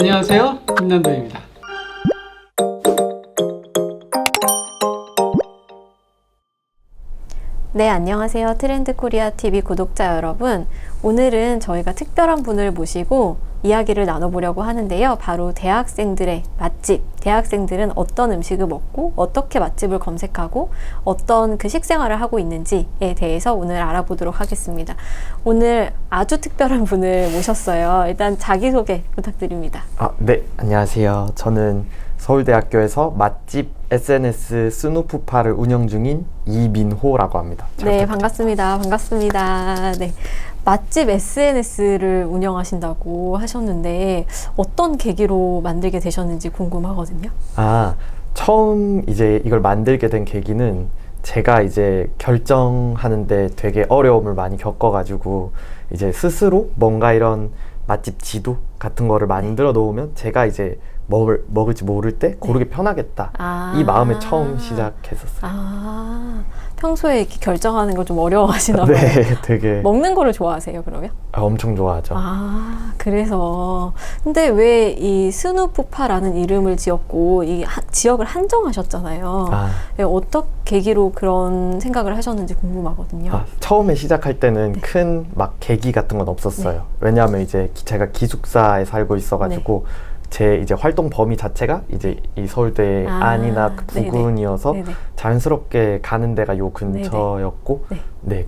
안녕하세요, 김남도입니다. 네, 안녕하세요. 트렌드코리아TV 구독자 여러분. 오늘은 저희가 특별한 분을 모시고 이야기를 나눠보려고 하는데요. 바로 대학생들의 맛집. 대학생들은 어떤 음식을 먹고 어떻게 맛집을 검색하고 어떤 그 식생활을 하고 있는지에 대해서 오늘 알아보도록 하겠습니다. 오늘 아주 특별한 분을 모셨어요. 일단 자기소개 부탁드립니다. 네, 안녕하세요. 저는 서울대학교에서 맛집 SNS 스누프파를 운영 중인 이민호라고 합니다. 네, 반갑습니다. 반갑습니다. 네. 맛집 SNS를 운영하신다고 하셨는데 어떤 계기로 만들게 되셨는지 궁금하거든요. 처음 이제 이걸 만들게 된 계기는 제가 이제 결정하는데 되게 어려움을 많이 겪어가지고 이제 스스로 뭔가 이런 맛집 지도 같은 거를 만들어 놓으면 제가 이제 먹을지 모를 때 고르기 편하겠다. 이 마음에 처음 시작했었어요. 평소에 이렇게 결정하는 걸 좀 어려워하시나 봐요. 네, 되게 먹는 거를 좋아하세요, 그러면? 엄청 좋아하죠. 그래서 근데 왜 이 스누프파라는 이름을 지었고 이 지역을 한정하셨잖아요. 네, 어떤 계기로 그런 생각을 하셨는지 궁금하거든요. 처음에 시작할 때는 큰 막 계기 같은 건 없었어요. 네. 왜냐하면 이제 제가 기숙사에 살고 있어가지고 제 이제 활동 범위 자체가 이제 이 서울대 안이나 그 부근이어서 자연스럽게 가는 데가 요 근처였고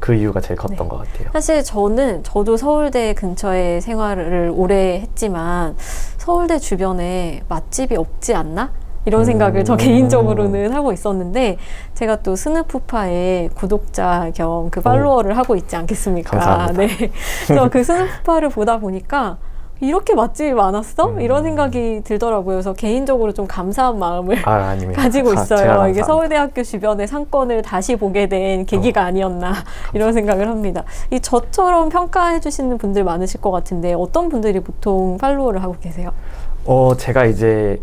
그 이유가 제일 컸던 것 같아요. 사실 저도 서울대 근처에 생활을 오래 했지만 서울대 주변에 맛집이 없지 않나? 이런 생각을 저 개인적으로는 하고 있었는데 제가 또 스누프파의 구독자 겸 그 팔로워를 하고 있지 않겠습니까? 감사합니다. 네. 그래서 그 스누프파를 보다 보니까 이렇게 맛집이 많았어? 이런 생각이 들더라고요. 그래서 개인적으로 좀 감사한 마음을 가지고 있어요. 이게 서울대학교 주변의 상권을 다시 보게 된 계기가 아니었나 이런 생각을 합니다. 이 저처럼 평가해 주시는 분들 많으실 것 같은데 어떤 분들이 보통 팔로우를 하고 계세요? 제가 이제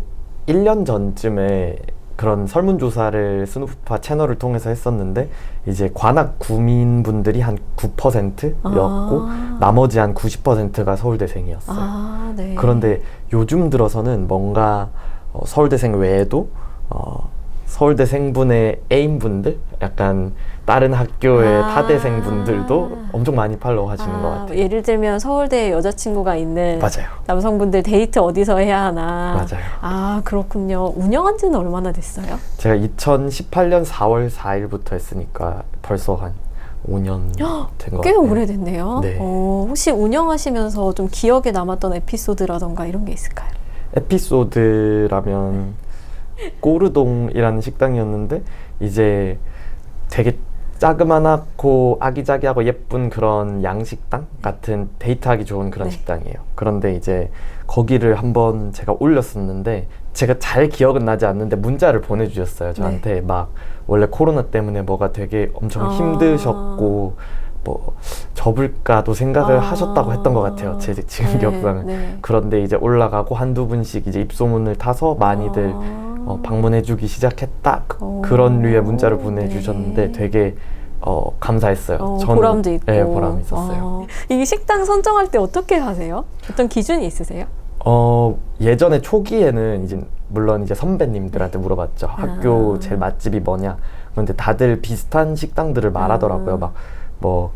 1년 전쯤에 그런 설문조사를 스누프파 채널을 통해서 했었는데 이제 관악 구민분들이 한 9%였고 나머지 한 90%가 서울대생이었어요. 네. 그런데 요즘 들어서는 뭔가 서울대생 외에도 서울대생분의 애인분들, 약간 다른 학교의 타대생분들도 엄청 많이 팔로우 하시는 것 같아요. 예를 들면 서울대에 여자친구가 있는 맞아요. 남성분들 데이트 어디서 해야 하나. 맞아요. 그렇군요. 운영한 지는 얼마나 됐어요? 제가 2018년 4월 4일부터 했으니까 벌써 한 5년 된 것 같아요. 꽤 오래됐네요. 네. 혹시 운영하시면서 좀 기억에 남았던 에피소드라던가 이런 게 있을까요? 에피소드라면 꼬르동이라는 식당이었는데 이제 되게 자그마하고 아기자기하고 예쁜 그런 양식당 같은 데이트하기 좋은 그런 식당이에요. 그런데 이제 거기를 한번 제가 올렸었는데 제가 잘 기억은 나지 않는데 문자를 보내주셨어요. 저한테 막 원래 코로나 때문에 뭐가 되게 엄청 힘드셨고 뭐 접을까도 생각을 하셨다고 했던 것 같아요. 제 지금 기억상은. 그런데 이제 올라가고 한두 분씩 이제 입소문을 타서 많이들 방문해주기 시작했다. 그런 류의 문자를 보내주셨는데 되게 감사했어요. 저는, 보람도 있고. 네, 보람이 있었어요. 이 식당 선정할 때 어떻게 하세요? 어떤 기준이 있으세요? 예전에 초기에는 이제 물론 이제 선배님들한테 물어봤죠. 학교 제일 맛집이 뭐냐. 그런데 다들 비슷한 식당들을 말하더라고요. 막 뭐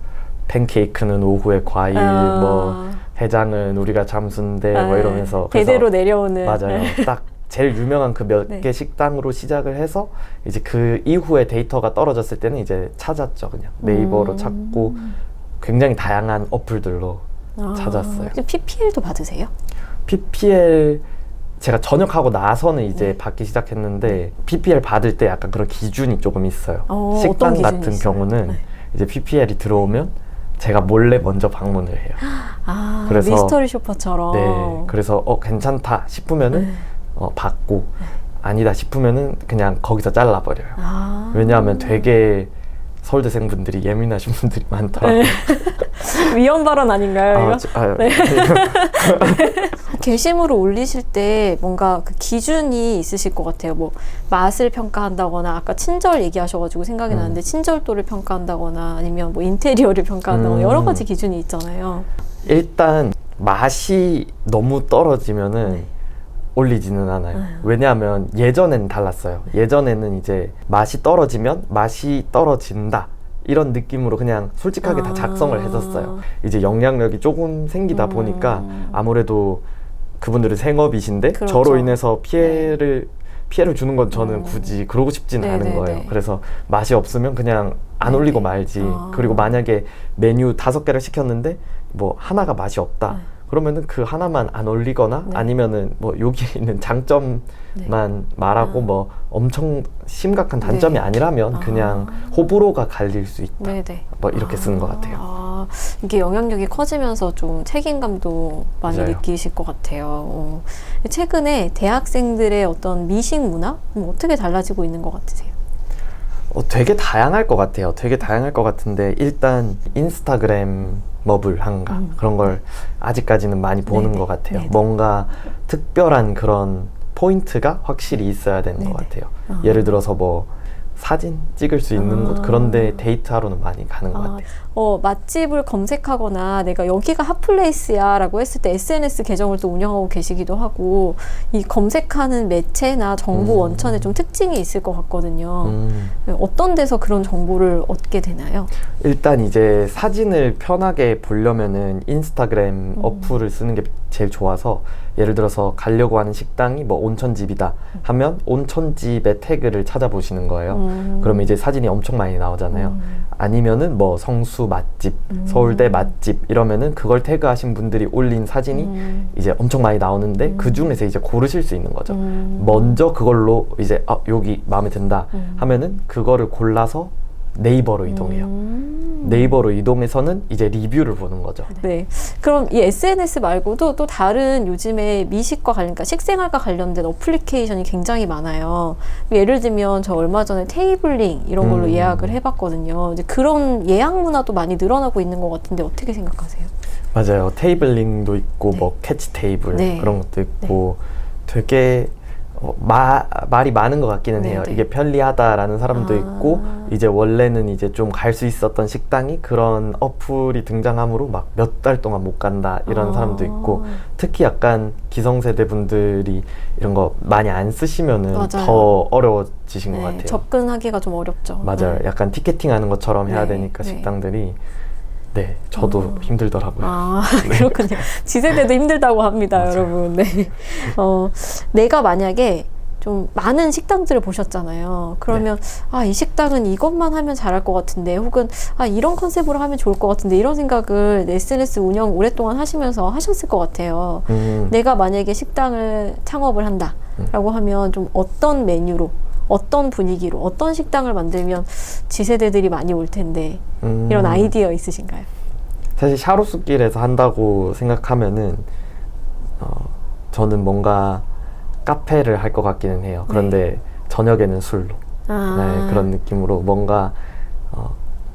팬케이크는 오후에 과일, 뭐 해장은 우리가 잠수인데 뭐 이러면서 대대로 내려오는. 맞아요. 딱 제일 유명한 그 몇 개 식당으로 시작을 해서 이제 그 이후에 데이터가 떨어졌을 때는 이제 찾았죠. 그냥 네이버로 찾고 굉장히 다양한 어플들로 찾았어요. PPL도 받으세요? PPL 제가 전역하고 나서는 이제 받기 시작했는데 PPL 받을 때 약간 그런 기준이 조금 있어요. 식당 같은 경우는 이제 PPL이 들어오면 제가 몰래 먼저 방문을 해요. 그래서 미스터리 쇼퍼처럼. 네, 그래서 괜찮다 싶으면은 받고 아니다 싶으면은 그냥 거기서 잘라버려요. 왜냐하면 되게 서울대생분들이 예민하신 분들이 많더라고요. 위험 발언 아닌가요? 이거? 네. 게시물을 올리실 때 뭔가 그 기준이 있으실 것 같아요. 뭐 맛을 평가한다거나 아까 친절 얘기하셔가지고 생각이 나는데 친절도를 평가한다거나 아니면 뭐 인테리어를 평가한다거나 여러 가지 기준이 있잖아요. 일단 맛이 너무 떨어지면은 올리지는 않아요. 왜냐하면 예전에는 달랐어요. 예전에는 이제 맛이 떨어지면 맛이 떨어진다 이런 느낌으로 그냥 솔직하게 다 작성을 했었어요. 이제 영향력이 조금 생기다 보니까 아무래도 그분들은 생업이신데 그렇죠. 저로 인해서 피해를 주는 건 저는 굳이 그러고 싶지는 않은 거예요. 그래서 맛이 없으면 그냥 안 올리고 말지. 그리고 만약에 메뉴 5개를 시켰는데 뭐 하나가 맛이 없다. 그러면은 그 하나만 안 올리거나 아니면은 뭐 여기에 있는 장점만 말하고 뭐 엄청 심각한 단점이 아니라면 그냥 호불호가 갈릴 수 있다. 뭐 이렇게 쓰는 것 같아요. 이게 영향력이 커지면서 좀 책임감도 많이 맞아요. 느끼실 것 같아요. 최근에 대학생들의 어떤 미식 문화 어떻게 달라지고 있는 것 같으세요? 되게 다양할 것 같아요. 되게 다양할 것 같은데 일단 인스타그램 머블한가 그런 걸 아직까지는 많이 보는 것 같아요. 뭔가 특별한 그런 포인트가 확실히 있어야 되는 것 같아요. 예를 들어서 뭐 사진 찍을 수 있는 곳 그런데 데이트하러는 많이 가는 것 같아요. 맛집을 검색하거나 내가 여기가 핫플레이스야 라고 했을 때 SNS 계정을 또 운영하고 계시기도 하고 이 검색하는 매체나 정보 원천에 좀 특징이 있을 것 같거든요. 어떤 데서 그런 정보를 얻게 되나요? 일단 이제 사진을 편하게 보려면은 인스타그램 어플을 쓰는 게 제일 좋아서 예를 들어서 가려고 하는 식당이 뭐 온천집이다 하면 온천집의 태그를 찾아보시는 거예요. 그러면 이제 사진이 엄청 많이 나오잖아요. 아니면은 뭐 성수 맛집, 서울대 맛집 이러면은 그걸 태그하신 분들이 올린 사진이 이제 엄청 많이 나오는데 그 중에서 이제 고르실 수 있는 거죠. 먼저 그걸로 이제 여기 마음에 든다 하면은 그거를 골라서 네이버로 이동해요. 네이버로 이동해서는 이제 리뷰를 보는 거죠. 네. 그럼 이 SNS 말고도 또 다른 요즘에 미식과 그러니까 식생활과 관련된 어플리케이션이 굉장히 많아요. 예를 들면 저 얼마 전에 테이블링 이런 걸로 예약을 해봤거든요. 이제 그런 예약 문화도 많이 늘어나고 있는 것 같은데 어떻게 생각하세요? 맞아요. 테이블링도 있고 뭐 캐치 테이블 그런 것도 있고 되게 말이 많은 것 같기는 해요. 이게 편리하다라는 사람도 있고 이제 원래는 이제 좀 갈 수 있었던 식당이 그런 어플이 등장함으로 막 몇 달 동안 못 간다 이런 사람도 있고 특히 약간 기성세대 분들이 이런 거 많이 안 쓰시면은 더 어려워지신 것 같아요. 접근하기가 좀 어렵죠. 맞아요. 약간 티켓팅하는 것처럼 해야 되니까 식당들이 저도 힘들더라고요. 그렇군요. 지세대도 힘들다고 합니다, 여러분. 내가 만약에 좀 많은 식당들을 보셨잖아요. 그러면 이 식당은 이것만 하면 잘할 것 같은데 혹은 이런 컨셉으로 하면 좋을 것 같은데 이런 생각을 SNS 운영 오랫동안 하시면서 하셨을 것 같아요. 내가 만약에 식당을 창업을 한다라고 하면 좀 어떤 메뉴로 어떤 분위기로 어떤 식당을 만들면 지세대들이 많이 올 텐데 이런 아이디어 있으신가요? 사실 샤로수길에서 한다고 생각하면은 저는 뭔가 카페를 할 것 같기는 해요. 그런데 저녁에는 술로 그런 느낌으로 뭔가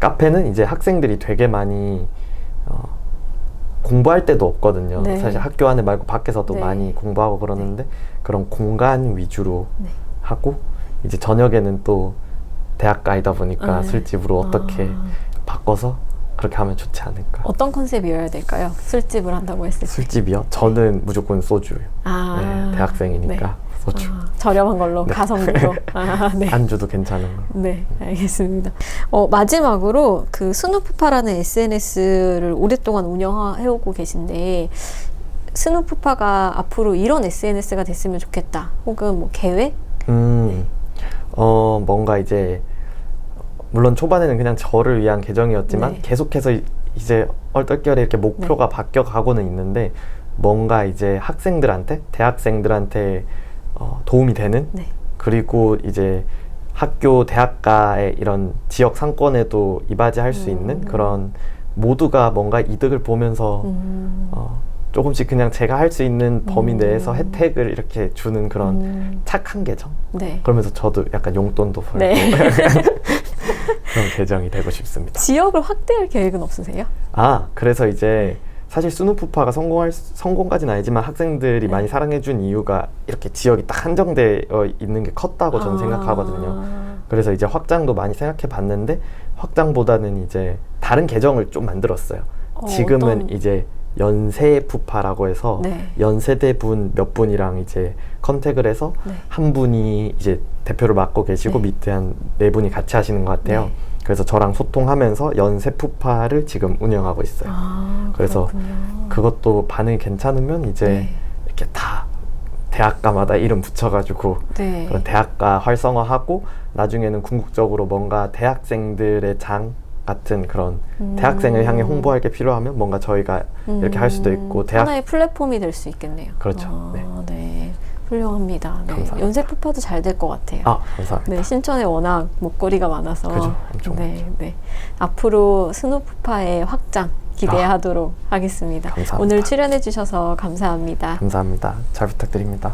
카페는 이제 학생들이 되게 많이 공부할 때도 없거든요. 사실 학교 안에 말고 밖에서도 많이 공부하고 그러는데 그런 공간 위주로 하고 이제 저녁에는 또 대학가이다 보니까 술집으로 어떻게 바꿔서 그렇게 하면 좋지 않을까. 어떤 컨셉이어야 될까요? 술집을 한다고 했을 때. 술집이요? 저는 무조건 소주요. 대학생이니까 소주. 저렴한 걸로, 가성비로. 안주도 괜찮은 거. 네, 알겠습니다. 마지막으로 그 스누프파라는 SNS를 오랫동안 운영해오고 계신데 스누프파가 앞으로 이런 SNS가 됐으면 좋겠다. 혹은 뭐 계획? 뭔가 이제 물론 초반에는 그냥 저를 위한 계정이었지만 계속해서 이제 얼떨결에 이렇게 목표가 바뀌어가고는 있는데 뭔가 이제 학생들한테 대학생들한테 도움이 되는 그리고 이제 학교 대학가의 이런 지역 상권에도 이바지할 수 있는 그런 모두가 뭔가 이득을 보면서 조금씩 그냥 제가 할 수 있는 범위 내에서 혜택을 이렇게 주는 그런 착한 계정? 그러면서 저도 약간 용돈도 벌고 그런 계정이 되고 싶습니다. 지역을 확대할 계획은 없으세요? 그래서 이제 사실 스누프파가 성공까지는 아니지만 학생들이 많이 사랑해준 이유가 이렇게 지역이 딱 한정되어 있는 게 컸다고 저는 생각하거든요. 그래서 이제 확장도 많이 생각해 봤는데 확장보다는 이제 다른 계정을 좀 만들었어요. 지금은 이제 연세푸파라고 해서 네. 연세대분 몇 분이랑 이제 컨택을 해서 네. 한 분이 이제 대표를 맡고 계시고 네. 밑에 한 네 분이 같이 하시는 것 같아요. 네. 그래서 저랑 소통하면서 연세푸파를 지금 운영하고 있어요. 아, 그래서 그렇군요. 그것도 반응이 괜찮으면 이제 네. 이렇게 다 대학가마다 이름 붙여가지고 네. 그런 대학가 활성화하고 나중에는 궁극적으로 뭔가 대학생들의 장 같은 그런 대학생을 향해 홍보할 게 필요하면 뭔가 저희가 이렇게 할 수도 있고 하나의 플랫폼이 될 수 있겠네요. 그렇죠. 네. 네. 훌륭합니다. 네. 감사합니다. 연세푸파도 잘 될 것 같아요. 아, 감사합니다. 네, 신촌에 워낙 먹거리가 많아서 그죠, 엄청 네, 많죠. 네. 앞으로 스누푸파의 확장 기대하도록 하겠습니다. 감사합니다. 오늘 출연해 주셔서 감사합니다. 감사합니다. 잘 부탁드립니다.